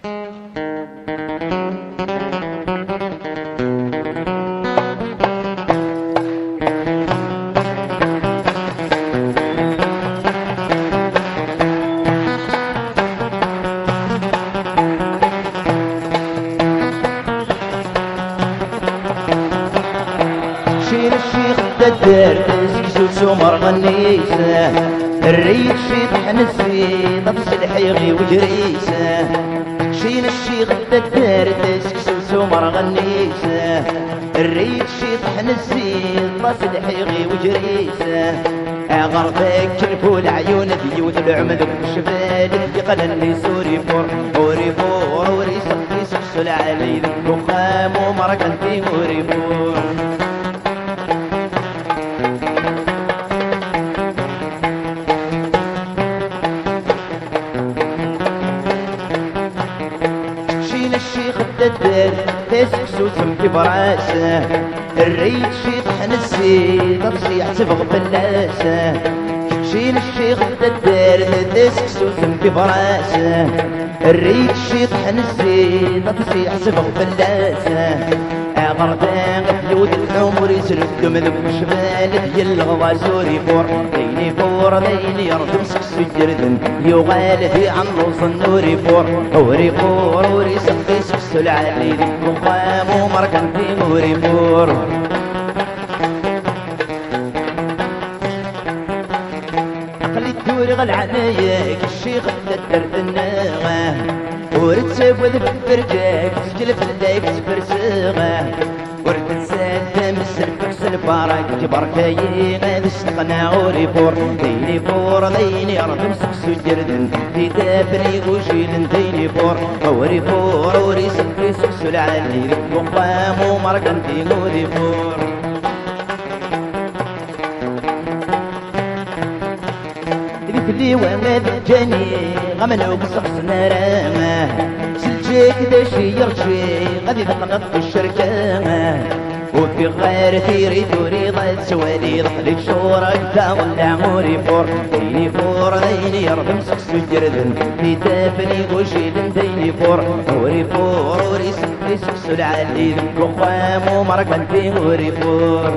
شين الشيخ الدار تسكسو سمر غنيسه الريد شيطح نسي طفس الحيغي وجريسه شين الشيخ الدار تسكسو سمر غنيسه الريد شيطح نسي طفس الحيغي وجريسه غربك كنفول عيون بيوت العمد والشبال اللي قلني سوري فور وري فور وري سقي سكسو العلي الفخام ومركنتي وري فور الشيخ الددال تسكسو تمكي براسه الريد شيطح نسي تصيح تبغ بلاسه شين الشيخ الددال تسكسو تمكي براسه الريد شيطح نسي تصيح تبغ بلاسه غردان بيود العمر يسردم ذوب شمال ديال الغواسوري فور ديني فور ديني يردم سكسو جردن يغال في عنوص النوري فور وري فور وري سقي سكسو العالي مقام ومركن في موري فور خلي الدوري غالعنايك الشيخ الدرد الناغه ورتسب وذب برجاك تسجل في الليك تفرسغه ورد تسال تمسل فكس البارك كبر كاين غادي استقنا وري فور ديني فور ديني ردم سكسو جردن في دافني وجيل ديني فور وري فور وري سكي سكسو العالي مقام ومركن في وري فور اللي وامد جاني غمنا وقصص نرامه سلجيك داشي يرجي غادي نقنط في الشركه وفي غير ثيري دوري ضد سوالي ضحلي شورك تاول عموري فور ديني فور ديني يردم سكسو جردن في دافني وجيل ديني فور وري فور وري سكي سكسو العالي وخام ومركن في وري فور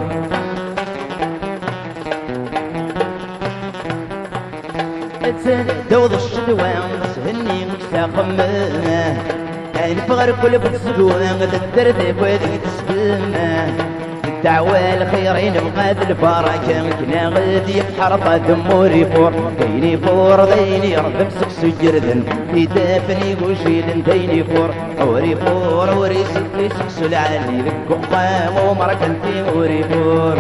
دوض الشدوان سهني مستقمه نفغر كل بتسقوان تترثب ودي تسبمه الدعوة الخيرين بغاد البركة كنا غادي بحرطة دموري فور ديني فور ديني رب مسكسو جردن في دافني وجيل ديني فور وري فور وري سكي سكسو العالي ذك قام ومركن في وري فور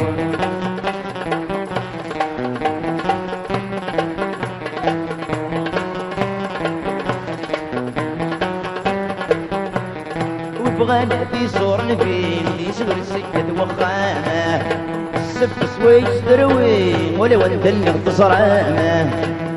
بغانا في صور نفين يسغر السكة وخامة السب سويس دروي ولا وندن اختصرامة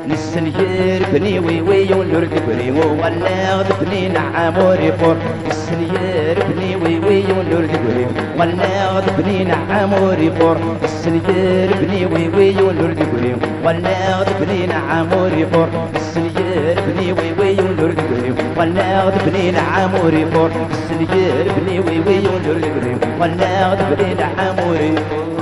نسن يركني ويوي ونرد بري وغلا غدبني نعم وريفور نسن يركني ويوي ونرد بري وغلا غدبني نعم وريفور نسن يركني ويوي ونرد بري وغلا غدبني نعم وريفور نسن يركني ويوي ونرد بري وغلا غدبني نعم وريفور نسن يركني ويوي ونرد بري وغلا غدبني نعم وريفور